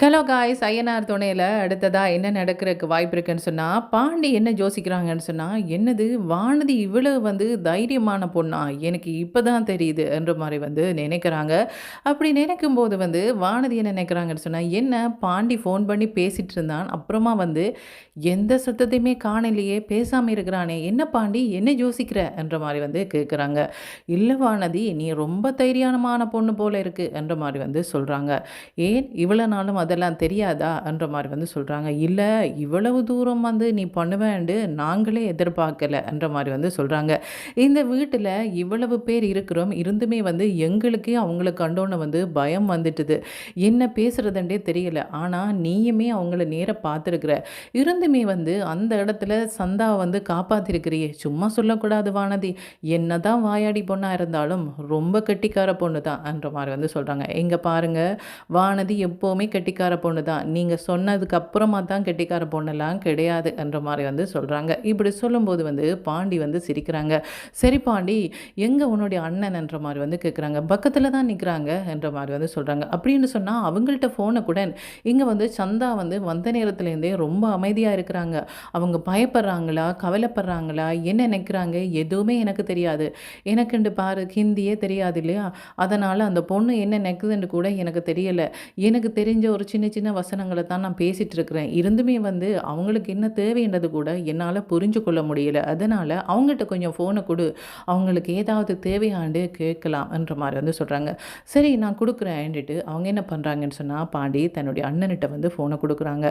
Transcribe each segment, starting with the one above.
Hello guys Ayyanar துணையில அடுத்ததா என்ன நடக்கிறதுக்கு வாய்ப்பு இருக்குன்னு சொன்னா, பாண்டி என்ன யோசிக்கிறாங்கன்னு சொன்னா, "என்னது வானதி இவ்வளவு தைரியமான பொண்ணா? எனக்கு இப்பதான் தெரியுது." என்ற மாரி நினைக்கிறாங்க. அப்படி நினைக்கும்போது வானதி என்ன நினைக்கிறாங்கன்னு சொன்னா, "என்ன பாண்டி ஃபோன் பண்ணி பேசிட்டு இருந்தான். அப்புறமா எந்த சத்தத்தையுமே காணலையே! பேசாம இருக்கிறானே! என்ன பாண்டி என்ன யோசிக்கிற?" என்ற மாரி கேட்குறாங்க. "இல்ல வானதி, நீ ரொம்ப தைரியமான பொண்ணு போல இருக்கு." என்ற மாரி சொல்றாங்க. "ஏன் இவ்வளோ நாளும் அதெல்லாம் தெரியாதா?" என்ற மாரி சொல்றாங்க. "இல்ல, இவ்வளவு தூரம் நீ பண்ணுவேன்டு நாங்களே எதிர்பார்க்கல." என்ற மாரி சொல்றாங்க. "இந்த வீட்டில இவ்வளவு பேர் இருக்கிறோம். இருந்துமே எங்களுக்கே அவங்கள கண்டோன பயம் வந்துட்டுது. என்ன பேசுறதுன்றே தெரியல. ஆனா நீயுமே அவங்கள நேரா பார்த்துருக்குற. இருந்துமே அந்த இடத்துல சந்தாவ காப்பாத்திருக்கிறியே! சும்மா சொல்லக்கூடாது வானதி. என்னதான் வாயாடி பொண்ணா இருந்தாலும் ரொம்ப கெட்டிக்கார பொண்ணு தான்." என்ற மாரி சொல்றாங்க. "இங்க பாருங்க, வானதி எப்போவுமே கெட்டிக்கார பொண்ணு தான். நீங்க சொன்னதுக்கு அப்புறமா தான் கெட்டிக்கார பொண்ணெல்லாம் கிடையாது." என்ற மாரி சொல்றாங்க. இப்படி சொல்லும்போது பாண்டி சிரிக்கிறாங்க. "சரி பாண்டி, எங்க உன்னுடைய அண்ணன்?" என்ற மாரி கேட்குறாங்க. "பக்கத்துல தான் நிக்கிறாங்க." என்ற மாரி சொல்றாங்க. அப்படின்னு சொன்னா அவங்கள்ட்ட ஃபோன குடேன். இங்க சந்தா வந்த நேரத்துலேருந்தே ரொம்ப அமைதியா இருக்கிறாங்க. அவங்க பயப்படுறாங்களா? கவலைப்படுறாங்களா? என்ன நினைக்கிறாங்க? எதுவுமே எனக்கு தெரியாது. எனக்குண்டு பாரு ஹிந்தியே தெரியாது இல்லையா? அதனால அந்த பொண்ணு என்ன நினைக்குதுன்னு கூட எனக்கு தெரியல. எனக்கு தெரிஞ்ச ஒரு சின்ன சின்ன வசனங்கள தான் நான் பேசிட்டு இருக்கிறேன். இருந்துமே அவங்களுக்கு என்ன தேவைன்றது கூட என்னால புரிஞ்சு கொள்ள முடியல. அதனால அவங்கட்ட கொஞ்சம் ஃபோன குடு. அவங்களுக்கு ஏதாவது தேவையாண்டு கேட்கலாம்." என்ற மாரி சொல்றாங்க. சரி நான் குடுக்குறேன்னுட்டு அவங்க என்ன பண்றாங்கன்னு சொன்னா, பாண்டி தன்னுடைய அண்ணன்ட்ட ஃபோன குடுக்குறாங்க.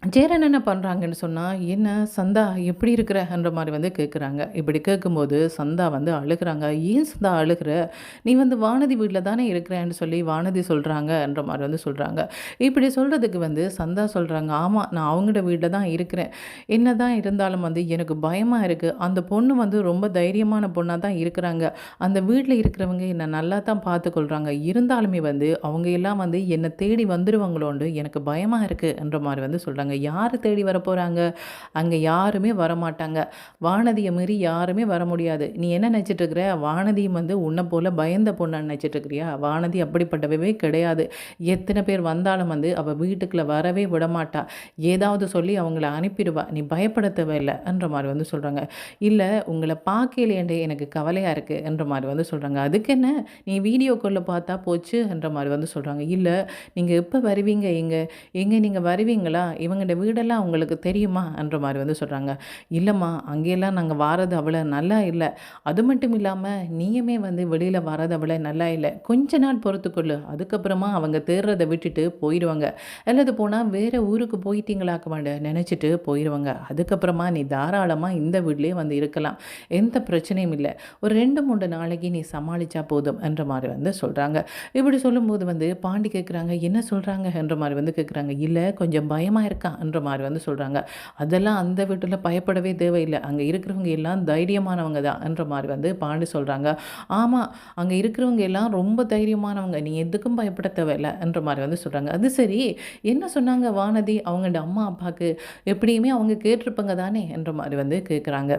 ஜெயரன் என்ன பண்ணுறாங்கன்னு சொன்னால், "என்ன சந்தா எப்படி இருக்கிற?" என்ற மாரி கேட்குறாங்க. இப்படி கேட்கும்போது சந்தா அழுகுறாங்க. "ஏன் சந்தா அழுகுற? நீ வானதி வீட்ல தானே இருக்கிறேன்னு சொல்லி வானதி சொல்கிறாங்க." என்ற மாரி சொல்கிறாங்க. இப்படி சொல்கிறதுக்கு சந்தா சொல்கிறாங்க, "ஆமா, நான் அவங்களோட வீட்ல தான் இருக்கிறேன். என்னதான் இருந்தாலும் எனக்கு பயமாக இருக்குது. அந்த பொண்ணு ரொம்ப தைரியமான பொண்ணா தான் இருக்கிறாங்க. அந்த வீட்ல இருக்கிறவங்க என்ன நல்லா தான் பார்த்துக்கொள்றாங்க. இருந்தாலுமே அவங்க எல்லாம் என்ன தேடி வந்துருவாங்களோன்டு எனக்கு பயமா இருக்கு." என்ற மாரி சொல்றாங்க. யாரு தேடி வரப்போறாங்க? அங்க யாருமே வரமாட்டாங்க. வானதிய மீறி யாருமே வர முடியாது. நீ என்ன நினைச்சிட்டு இருக்கிற? வானதியும் உன்ன போல பயந்த பொண்ணா நினைச்சிட்டு இருக்கிறியா? வானதி அப்படிப்பட்டவவே கிடையாது. எத்தனை பேர் வந்தாலும் அவ வீட்டுக்குள்ள வரவே விடமாட்டா. ஏதாவது சொல்லி அவங்கள அனுப்பிடுவா. நீ பயப்பட தேவையில்ல." என்ற மாரி சொல்றாங்க. "இல்ல, உங்கள பார்க்கையிலேண்டே எனக்கு கவலையா இருக்கு." என்ற மாரி சொல்றாங்க. "அதுக்கு என்ன? நீ வீடியோ கால்ல பார்த்தா போச்சு." என்ற மாரி சொல்றாங்க. "இல்ல, நீங்க எப்ப வருவீங்க இங்க? எங்க நீங்க வருவீங்களா? இவங்கட வீடெல்லாம் உங்களுக்கு தெரியுமா?" என்ற மாரி சொல்றாங்க. "இல்லம்மா, அங்கேயெல்லாம் நாங்க வாரது அவ்வளோ நல்லா இல்ல. அது மட்டும் இல்லாம நீயுமே வெளியில வரது அவ்வளோ நல்லா இல்ல. கொஞ்ச நாள் பொறுத்துக்கொள்ளு. அதுக்கப்புறமா அவங்க தேடுறத விட்டுட்டு போயிடுவாங்க. அல்லது போனா வேற ஊருக்கு போயிட்டீங்களாக்க நெனச்சிட்டு போயிருவாங்க. அதுக்கப்புறமா நீ தாராளமா இந்த வீட்லயே இருக்கலாம். எந்த பிரச்சனையும் இல்ல. ஒரு 2, 3 நாளைக்கு நீ சமாளிச்சா போதும்." என்ற மாரி சொல்றாங்க. இப்படி சொல்லும்போது பாண்டி கேட்குறாங்க, "என்ன சொல்றாங்க?" என்ற மாரி கேட்குறாங்க. "இல்ல, கொஞ்சம் பயமா இருக்கான்." என்ற மாரி சொல்றாங்க. "அதெல்லாம் அந்த வீட்டுல பயப்படவே தேவையில்ல. அங்க இருக்கிறவங்க எல்லாம் தைரியமானவங்க தான்." என்ற மாரி பாண்டி சொல்றாங்க. "ஆமா, அங்க இருக்கிறவங்க எல்லாம் ரொம்ப தைரியமானவங்க. நீ எதுக்கும் பயப்பட தேவையில்ல." என்ற மாரி சொல்றாங்க. "அது சரி, என்ன சொன்னாங்க வானதி அவங்களோட அம்மா, அப்பாக்கு? எப்படியுமே அவங்க கேட்டிருப்பாங்க தானே?" என்ற மாரி கேட்குறாங்க.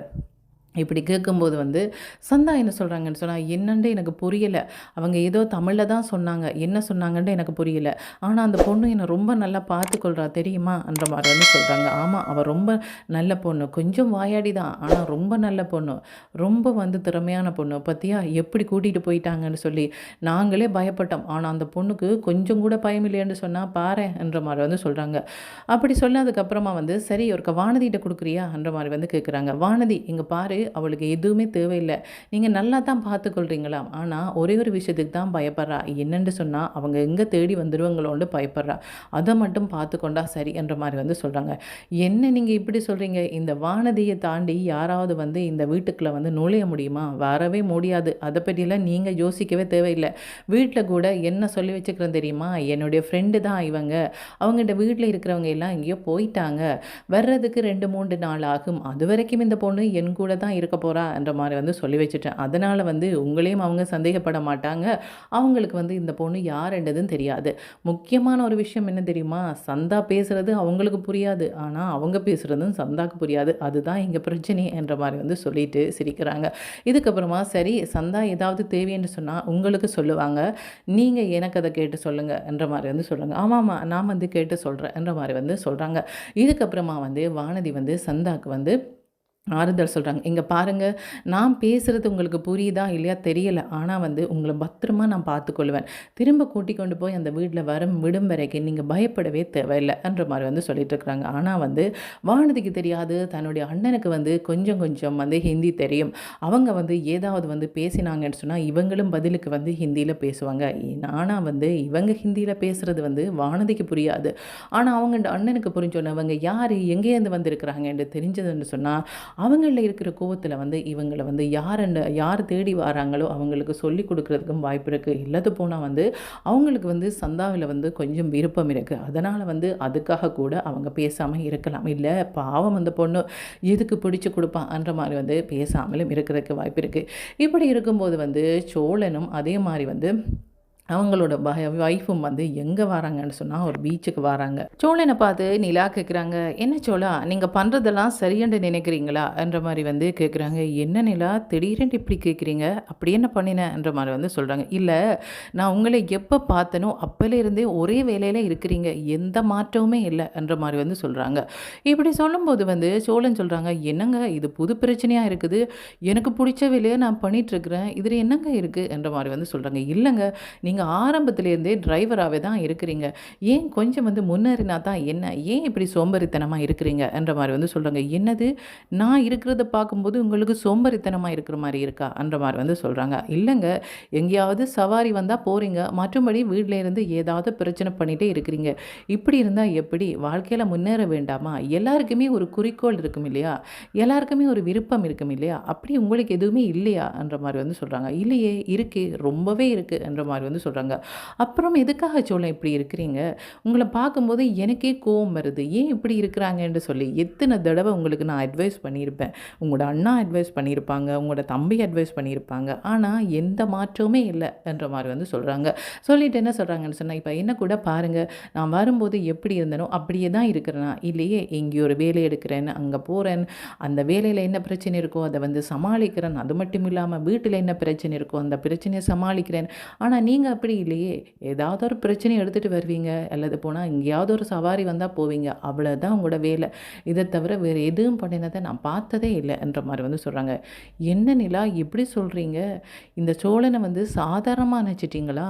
இப்படி கேட்கும்போது சந்தா என்ன சொல்கிறாங்கன்னு சொன்னால், "என்னன்ட்டு எனக்கு புரியல. அவங்க ஏதோ தமிழில் தான் சொன்னாங்க. என்ன சொன்னாங்கன்ட்டு எனக்கு புரியல. ஆனால் அந்த பொண்ணு என்னை ரொம்ப நல்லா பார்த்துக்கொள்றா தெரியுமா?" என்ற மாரி சொல்கிறாங்க. "ஆமாம், அவள் ரொம்ப நல்ல பொண்ணு. கொஞ்சம் வாயாடி தான். ஆனால் ரொம்ப நல்ல பொண்ணு. ரொம்ப திறமையான பொண்ணு. பார்த்தியா எப்படி கூட்டிகிட்டு போயிட்டாங்கன்னு சொல்லி. நாங்களே பயப்பட்டோம். ஆனால் அந்த பொண்ணுக்கு கொஞ்சம் கூட பயம் இல்லைன்னு சொன்னா பாரேன்." என்ற மாரி சொல்கிறாங்க. அப்படி சொன்னதுக்கப்புறமா "சரி, ஒருக்கா வானதிட்ட குடுக்குறியா?" என்ற மாரி கேட்குறாங்க. "வானதி, இங்க பாரு, அவளுக்கு எதுவுமே தேவையில்ல. நீங்க நல்லா தான் பார்த்துக்கொள்றீங்களாம். ஆனா ஒரே ஒரு விஷயத்துக்கு தான் பயப்படுறா. என்னன்னு சொன்னா, அவங்க எங்க தேடி வந்துருவாங்களோன்னு பயப்படுறா. அத மட்டும் பார்த்துக்கொண்டா சரி." என்ற மாரி சொல்றாங்க. "என்ன நீங்க இப்படி சொல்றீங்க? இந்த வானதிய தாண்டி யாராவது இந்த வீட்டுக்குள்ள நுழைய முடியுமா? வரவே முடியாது. அத பற்றிலாம் நீங்க யோசிக்கவே தேவையில்ல. வீட்ல கூட என்ன சொல்லி வச்சுக்கிறேன் தெரியுமா? என்னுடைய ஃப்ரெண்டு தான் இவங்க. அவங்கட்ட வீட்ல இருக்கிறவங்க எல்லாம் எங்கேயோ போயிட்டாங்க. வர்றதுக்கு 2, 3 நாள் ஆகும். அதுவரைக்கும் இந்த பொண்ணு என் கூட தான் தான் இருக்க போகிறா என்ற மாதிரி வந்து சொல்லி வச்சுட்டேன். அதனால் வந்து உங்களையும் அவங்க சந்தேகப்பட மாட்டாங்க. அவங்களுக்கு வந்து இந்த பொண்ணு யாருன்றதுன்னு தெரியாது. முக்கியமான ஒரு விஷயம் என்ன தெரியுமா? சந்தா பேசுகிறது அவங்களுக்கு புரியாது. ஆனால் அவங்க பேசுகிறதும் சந்தாக்கு புரியாது. அதுதான் எங்கள் பிரச்சனை என்ற மாதிரி வந்து சொல்லிட்டு சிரிக்கிறாங்க. இதுக்கப்புறமா சரி சந்தா ஏதாவது தேவைன்னு சொன்னால் உங்களுக்கு சொல்லுவாங்க. நீங்கள் எனக்கு அதை கேட்டு சொல்லுங்க என்ற மாதிரி வந்து சொல்கிறாங்க. ஆமாம்மா நான் வந்து கேட்டு சொல்கிறேன் என்ற மாதிரி வந்து சொல்கிறாங்க. இதுக்கப்புறமா வந்து வானதி வந்து சந்தாக்கு வந்து ஆறுதல் சொல்கிறாங்க. இங்கே பாருங்கள், நான் பேசுகிறது உங்களுக்கு புரியுதா இல்லையா தெரியல. ஆனால் வந்து உங்களை பத்திரமா நான் பார்த்துக்கொள்வேன். திரும்ப கூட்டி கொண்டு போய் அந்த வீட்டில் விடும் வரைக்கும் நீங்கள் பயப்படவே தேவையில்லைன்ற மாதிரி வந்து சொல்லிட்டு இருக்கிறாங்க. ஆனால் வந்து வானதிக்கு தெரியாது, தன்னுடைய அண்ணனுக்கு வந்து கொஞ்சம் கொஞ்சம் வந்து ஹிந்தி தெரியும். அவங்க வந்து ஏதாவது வந்து பேசினாங்கன்னு சொன்னால் இவங்களும் பதிலுக்கு வந்து ஹிந்தியில் பேசுவாங்க. ஆனால் வந்து இவங்க ஹிந்தியில் பேசுகிறது வந்து வானதிக்கு புரியாது. ஆனால் அவங்க அண்ணனுக்கு புரிஞ்சோன்னே அவங்க யார் எங்கேருந்து வந்திருக்கிறாங்கன்னு தெரிஞ்சதுன்னு சொன்னால் அவங்களில் இருக்கிற கோவத்தில் வந்து இவங்களை வந்து யார் தேடி வராங்களோ அவங்களுக்கு சொல்லி கொடுக்குறதுக்கும் வாய்ப்பு இருக்குது. இல்லது போனால் வந்து அவங்களுக்கு வந்து சந்தாவில் வந்து கொஞ்சம் விருப்பம் இருக்குது. அதனால் வந்து அதுக்காக கூட அவங்க பேசாமல் இருக்கலாம். இல்லை பாவம் அந்த பொண்ணு எதுக்கு பிடிச்சி கொடுப்பான்ற மாதிரி வந்து பேசாமலும் இருக்கிறதுக்கு வாய்ப்பு இருக்குது. இப்படி இருக்கும்போது வந்து சோழனும் அதே மாதிரி வந்து அவங்களோட ஒய்ஃபும் வந்து எங்கே வராங்கன்னு சொன்னால் ஒரு பீச்சுக்கு வராங்க. சோழனை பார்த்து நிலா கேட்குறாங்க, என்ன சோழா நீங்கள் பண்ணுறதெல்லாம் சரியாண்டு நினைக்கிறீங்களா என்ற மாதிரி வந்து கேட்குறாங்க. என்ன நிலா திடீரென்று இப்படி கேட்குறீங்க, அப்படி என்ன பண்ணினேன்ற மாதிரி வந்து சொல்கிறாங்க. இல்லை நான் உங்களை எப்போ பார்த்தனோ அப்போலேருந்தே ஒரே வேலையில் இருக்கிறீங்க, எந்த மாற்றமுமே இல்லை என்ற மாதிரி வந்து சொல்கிறாங்க. இப்படி சொல்லும்போது வந்து சோழன் சொல்கிறாங்க, என்னங்க இது புது பிரச்சனையாக இருக்குது, எனக்கு பிடிச்ச வேலையை நான் பண்ணிகிட்ருக்கிறேன், இதில் என்னங்க இருக்குது என்ற மாதிரி வந்து சொல்கிறாங்க. இல்லைங்க நீங்கள் ஆரம்பத்திலேருந்தே டிரைவராகவே தான் இருக்கிறீங்க, ஏன் கொஞ்சம் வந்து முன்னேறினா தான் என்ன, ஏன் இப்படி சோம்பேறித்தனமாக இருக்கிறீங்க என்ற மாதிரி வந்து சொல்கிறாங்க. என்னது நான் இருக்கிறத பார்க்கும்போது உங்களுக்கு சோம்பேறித்தனமாக இருக்கிற மாதிரி இருக்கா என்ற மாதிரி வந்து சொல்கிறாங்க. இல்லைங்க எங்கேயாவது சவாரி வந்தால் போகிறீங்க, மற்றபடி வீட்டில் இருந்து ஏதாவது பிரச்சனை பண்ணிகிட்டே இருக்கிறீங்க, இப்படி இருந்தால் எப்படி வாழ்க்கையில் முன்னேற வேண்டாமா? எல்லாருக்குமே ஒரு குறிக்கோள் இருக்கும் இல்லையா, எல்லாருக்குமே ஒரு விருப்பம் இருக்கும் இல்லையா, அப்படி உங்களுக்கு எதுவுமே இல்லையா என்ற மாதிரி வந்து சொல்கிறாங்க. இல்லையே இருக்கு, ரொம்பவே இருக்குது என்ற மாதிரி வந்து சொல்கிறாங்க. அப்புறம் எதுக்காக சோழன் இப்படி இருக்கிறீங்க, உங்களை பார்க்கும்போது எனக்கே கோவம் வருது, ஏன் இப்படி இருக்கிறாங்கன்னு சொல்லி எத்தனை தடவை உங்களுக்கு நான் அட்வைஸ் பண்ணியிருப்பேன், உங்களோட அண்ணா அட்வைஸ் பண்ணியிருப்பாங்க, உங்களோட தம்பி அட்வைஸ் பண்ணியிருப்பாங்க, ஆனால் எந்த மாற்றமே இல்லை என்ற மாதிரி வந்து சொல்கிறாங்க. சொல்லிட்டு என்ன சொல்கிறாங்கன்னு சொன்னால், இப்போ என்ன கூட பாருங்கள், நான் வரும்போது எப்படி இருந்தனோ அப்படியே தான் இருக்கிறேனா, இல்லையே எங்கேயோ ஒரு வேலை எடுக்கிறேன், அங்கே போகிறேன், அந்த வேலையில் என்ன பிரச்சனை இருக்கோ அதை வந்து சமாளிக்கிறேன், அது மட்டும் இல்லாமல் வீட்டில் என்ன பிரச்சனை இருக்கோ அந்த பிரச்சனையை சமாளிக்கிறேன். ஆனால் நீங்கள் அப்படி இல்லையே, ஏதாவது ஒரு பிரச்சனை எடுத்துகிட்டு வருவீங்க, அல்லது போனால் எங்கேயாவது ஒரு சவாரி வந்தால் போவீங்க, அவ்வளோதான் உங்களோட வேலை, இதை தவிர வேறு எதுவும் பண்ணினதை நான் பார்த்ததே இல்லை என்ற மாதிரி வந்து சொல்கிறாங்க. என்ன நிலா இப்படி சொல்கிறீங்க, இந்த சோழனை வந்து சாதாரணமாக நினச்சிட்டிங்களா,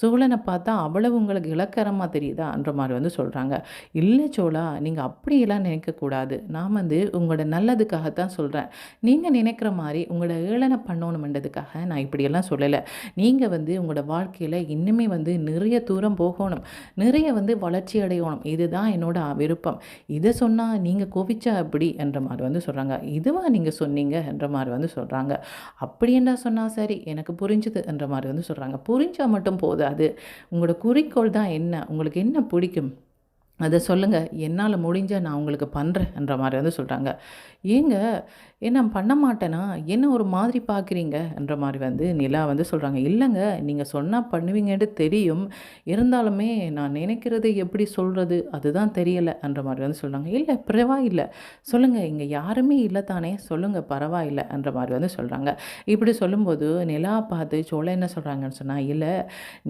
சோழனை பார்த்தா அவ்வளவு உங்களுக்கு இலக்கரமாக தெரியுதான்ற மாதிரி வந்து சொல்கிறாங்க. இல்லை சோழா நீங்கள் அப்படியெல்லாம் நினைக்கக்கூடாது, நான் வந்து உங்களோட நல்லதுக்காகத்தான் சொல்கிறேன், நீங்கள் நினைக்கிற மாதிரி உங்களோட ஏளனை பண்ணணுமென்றதுக்காக நான் இப்படியெல்லாம் சொல்லலை. நீங்கள் வந்து உங்களோட வாழ்க்கையில் இன்னுமே வந்து நிறைய தூரம் போகணும், நிறைய வந்து வளர்ச்சி அடையணும், இதுதான் என்னோட விருப்பம், இதை சொன்னால் நீங்கள் கோவிச்சா அப்படி என்ற மாதிரி வந்து சொல்கிறாங்க. இதுவா நீங்கள் சொன்னீங்க என்ற மாதிரி வந்து சொல்கிறாங்க. அப்படி என்ன சொன்னால் சரி எனக்கு புரிஞ்சுது என்ற மாதிரி வந்து சொல்கிறாங்க. புரிஞ்சால் மட்டும் போதாது, உங்களோட குறிக்கோள் தான் என்ன, உங்களுக்கு என்ன பிடிக்கும் அதை சொல்லுங்கள், என்னால் முடிஞ்சால் நான் உங்களுக்கு பண்ணுறேன்ற மாதிரி வந்து சொல்கிறாங்க. ஏங்க என்ன பண்ண மாட்டேனா, என்ன ஒரு மாதிரி பார்க்குறீங்கன்ற மாதிரி வந்து நிலா வந்து சொல்கிறாங்க. இல்லைங்க நீங்கள் சொன்னால் பண்ணுவீங்கன்னு தெரியும், இருந்தாலுமே நான் நினைக்கிறது எப்படி சொல்கிறது அதுதான் தெரியலைன்ற மாதிரி வந்து சொல்கிறாங்க. இல்லை பரவாயில்லை சொல்லுங்கள், இங்கே யாருமே இல்லை தானே, சொல்லுங்கள் பரவாயில்லைன்ற மாதிரி வந்து சொல்கிறாங்க. இப்படி சொல்லும்போது நிலா பார்த்து சோழ என்ன சொல்கிறாங்கன்னு சொன்னால், இல்லை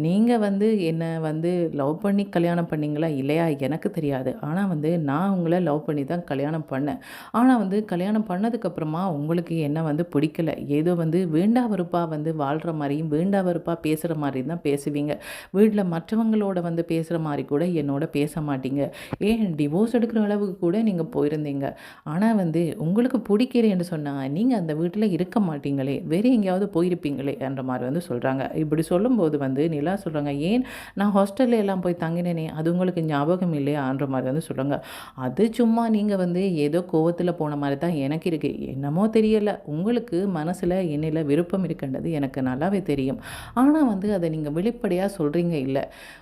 நீங்கள் வந்து என்னை வந்து லவ் பண்ணி கல்யாணம் பண்ணிங்களா இல்லையா எனக்கு தெரியாது, ஆனால் வந்து நான் உங்களை லவ் பண்ணி தான் கல்யாணம் பண்ணேன், ஆனால் வந்து கல்யாணம் பண்ணதுக்கப்புறமா உங்களுக்கு என்ன வந்து பிடிக்கல, ஏதோ வந்து வேண்டா வெறுப்பாக வந்து வாழ்கிற மாதிரியும் வேண்டா வெறுப்பாக பேசுகிற மாதிரி தான் பேசுவீங்க, வீட்டில் மற்றவங்களோட வந்து பேசுகிற மாதிரி கூட என்னோட பேச மாட்டீங்க, ஏன் டிவோர்ஸ் எடுக்கிற அளவுக்கு கூட நீங்கள் போயிருந்தீங்க, ஆனால் வந்து உங்களுக்கு பிடிக்கிறேன்னு சொன்னால் நீங்கள் அந்த வீட்டில் இருக்க மாட்டீங்களே, வேறு எங்கேயாவது போயிருப்பீங்களே என்ற மாதிரி வந்து சொல்கிறாங்க. இப்படி சொல்லும்போது வந்து நிலா சொல்கிறாங்க, ஏன் நான் ஹாஸ்டலில் எல்லாம் போய் தங்கினேனே அது உங்களுக்கு ஞாபகம் இல்லையான்ற மாதிரி வந்து சொல்கிறாங்க. அது சும்மா நீங்கள் வந்து ஏதோ கோவத்தில் போன மாதிரி தான் எனக்கு இருக்குது, என்னமோ தெரியல. உங்களுக்கு மனசுல என்னையில விருப்பம் இருக்கின்றது எனக்கு நல்லாவே தெரியும். ஆனா வந்து அத நீங்க வெளிப்படையா சொல்றீங்க இல்ல.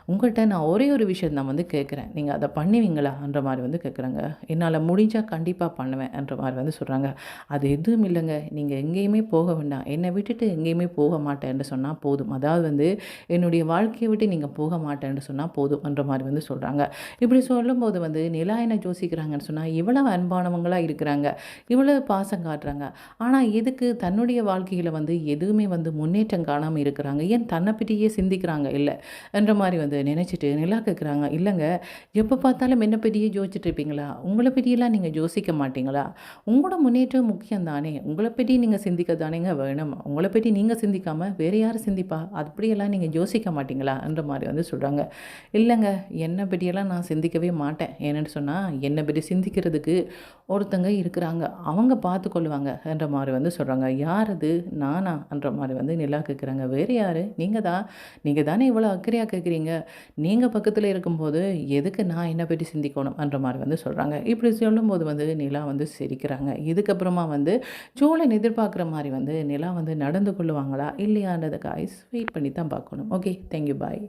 உங்கள்ட்ட நான் ஒரே ஒரு விஷயம் நான் வந்து கேட்குறேன். நீங்க அத பண்ணுவீங்களான்ற மாரி வந்து கேட்குறாங்க. என்னால முடிஞ்சா கண்டிப்பா பண்ணுவேன்ற மாரி வந்து சொல்றாங்க. அது எதுவும் இல்லங்க. நீங்க எங்கேயுமே போக வேண்டாம். என்ன விட்டுட்டு எங்கேயுமே போக மாட்டேன்னு சொன்னா போதும். அதாவது வந்து என்னுடைய வாழ்க்கைய விட்டு நீங்க போக மாட்டேன்னு சொன்னா போதும்ன்ற மாரி வந்து சொல்றாங்க. இப்படி சொல்லும்போது வந்து நிலா என்ன யோசிக்கிறாங்கன்னு சொன்னா, இவ்வளவு அன்பானவங்களா இருக்கிறாங்க. இவ்வளவு பாசம் காட்டுறாங்க. ஆனா எதுக்கு தன்னுடைய வாழ்க்கையில வந்து எதுவுமே வந்து முன்னேற்றம் காணாம இருக்கிறாங்க? ஏன் தன்ன பத்தியே சிந்திக்கிறாங்க இல்ல? என்ற மாரி வந்து நினைச்சுட்டு நிலா கேட்குறாங்க, இல்லங்க எப்ப பார்த்தாலும் என்ன பத்தியே யோசிச்சுட்டு இருப்பீங்களா? உங்கள பத்தியெல்லாம் நீங்க யோசிக்க மாட்டீங்களா? உங்களோட முன்னேற்றம் முக்கியம் தானே! உங்கள பத்தி நீங்க சிந்திக்க தானேங்க வேணும். உங்கள பத்தி நீங்க சிந்திக்காம வேற யாரு சிந்திப்பா? அப்படியெல்லாம் நீங்க யோசிக்க மாட்டீங்களா? என்ற மாரி வந்து சொல்றாங்க. இல்லங்க என்ன பத்தியெல்லாம் நான் சிந்திக்கவே மாட்டேன். ஏன்னு சொன்னா, என்ன பத்தி சிந்திக்கிறதுக்கு ஒருத்தங்க இருக்கிறாங்க. அவங்க பார்த்துக்கொள்ளுவாங்க என்ற மாரி வந்து சொல்றாங்க. யார் அது? நானா? என்ற மாரி வந்து நிலா கேட்குறாங்க. வேற யாரு? நீங்க தான். நீங்க தானே இவ்வளோ அக்கறையா கேட்குறீங்க. நீங்க பக்கத்துல இருக்கும்போது எதுக்கு நான் என்ன பத்தி சிந்திக்கணும்? என்ற மாரி வந்து சொல்றாங்க. இப்படி சொல்லும்போது வந்து நிலா வந்து சிரிக்கிறாங்க. இதுக்கப்புறமா வந்து சோழன் எதிர்பார்க்குற மாரி வந்து நிலா வந்து நடந்து கொள்ளுவாங்களா? இல்லையான்றத காய்ஸ் வெயிட் பண்ணி தான் பார்க்கணும். ஓகே. Thank you. பாய்.